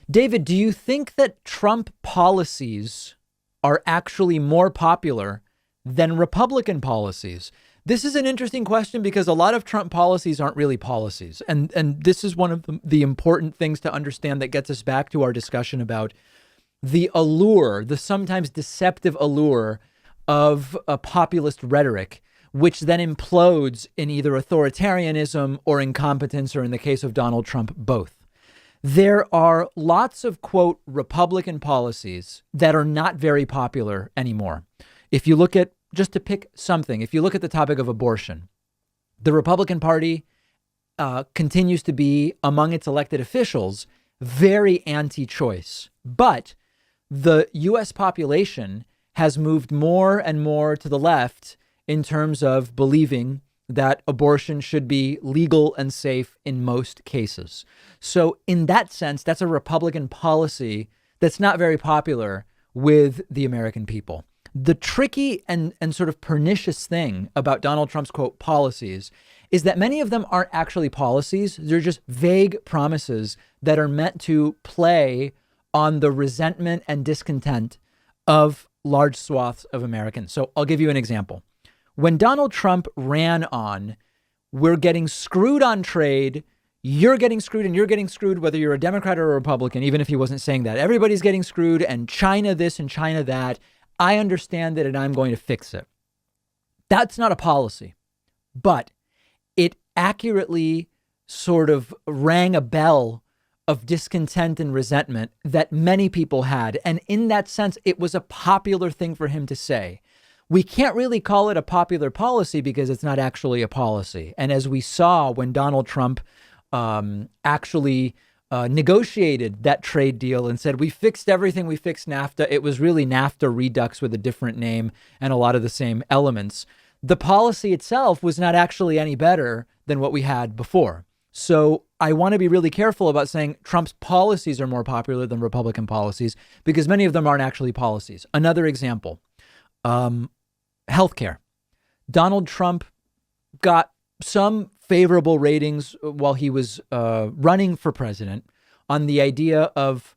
David, do you think that Trump policies are actually more popular than Republican policies? This is an interesting question because a lot of Trump policies aren't really policies. And this is one of the important things to understand that gets us back to our discussion about the allure, the sometimes deceptive allure of a populist rhetoric, which then implodes in either authoritarianism or incompetence, or in the case of Donald Trump, both. There are lots of, quote, Republican policies that are not very popular anymore. If you look at, just to pick something, if you look at the topic of abortion, the Republican Party continues to be, among its elected officials, very anti-choice. But the U.S. population has moved more and more to the left in terms of believing that abortion should be legal and safe in most cases. So in that sense, that's a Republican policy that's not very popular with the American people. The tricky and sort of pernicious thing about Donald Trump's, quote, policies is that many of them aren't actually policies. They're just vague promises that are meant to play on the resentment and discontent of large swaths of Americans. So I'll give you an example. When Donald Trump ran on, we're getting screwed on trade, you're getting screwed and you're getting screwed, whether you're a Democrat or a Republican, even if he wasn't saying that, everybody's getting screwed and China this and China that. I understand it and I'm going to fix it. That's not a policy, but it accurately sort of rang a bell of discontent and resentment that many people had. And in that sense, it was a popular thing for him to say. We can't really call it a popular policy because it's not actually a policy. And as we saw when Donald Trump actually negotiated that trade deal and said, we fixed everything, we fixed NAFTA. It was really NAFTA Redux with a different name and a lot of the same elements. The policy itself was not actually any better than what we had before. So I want to be really careful about saying Trump's policies are more popular than Republican policies because many of them aren't actually policies. Another example, healthcare. Donald Trump got some favorable ratings while he was running for president on the idea of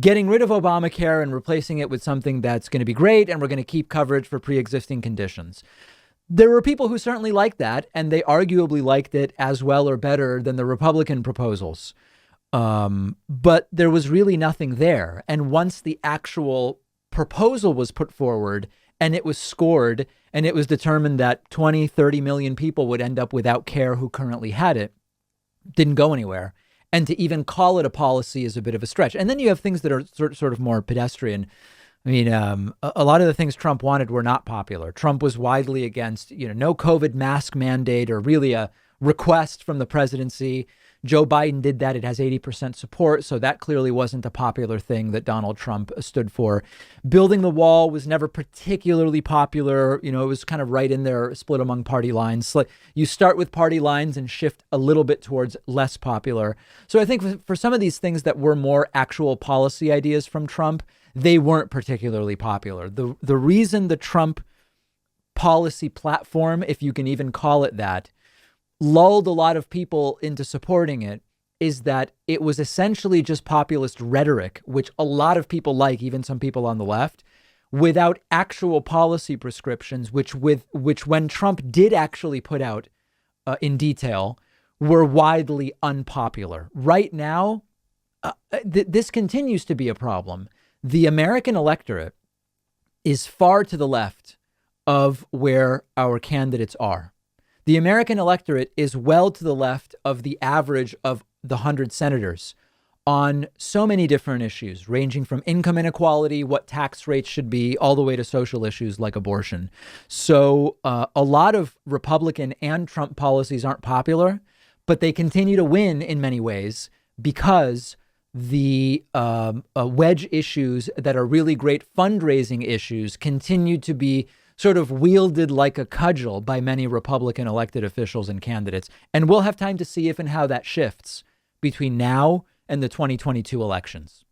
getting rid of Obamacare and replacing it with something that's going to be great and we're going to keep coverage for pre-existing conditions. There were people who certainly liked that, and they arguably liked it as well or better than the Republican proposals. But there was really nothing there. And once the actual proposal was put forward and it was scored and it was determined that 20, 30 million people would end up without care who currently had it, didn't go anywhere. And to even call it a policy is a bit of a stretch. And then you have things that are sort of more pedestrian. I mean, a lot of the things Trump wanted were not popular. Trump was widely against, no COVID mask mandate or really a request from the presidency. Joe Biden did that. It has 80% support. So that clearly wasn't a popular thing that Donald Trump stood for. Building the wall was never particularly popular. It was kind of right in there, split among party lines. So you start with party lines and shift a little bit towards less popular. So I think for some of these things that were more actual policy ideas from Trump, they weren't particularly popular. The reason the Trump policy platform, if you can even call it that, lulled a lot of people into supporting it is that it was essentially just populist rhetoric, which a lot of people like, even some people on the left, without actual policy prescriptions, which when Trump did actually put out in detail, were widely unpopular. Right now, this continues to be a problem. The American electorate is far to the left of where our candidates are. The American electorate is well to the left of the average of the 100 senators on so many different issues, ranging from income inequality, what tax rates should be, all the way to social issues like abortion. So a lot of Republican and Trump policies aren't popular, but they continue to win in many ways because the wedge issues that are really great fundraising issues continue to be sort of wielded like a cudgel by many Republican elected officials and candidates. And we'll have time to see if and how that shifts between now and the 2022 elections.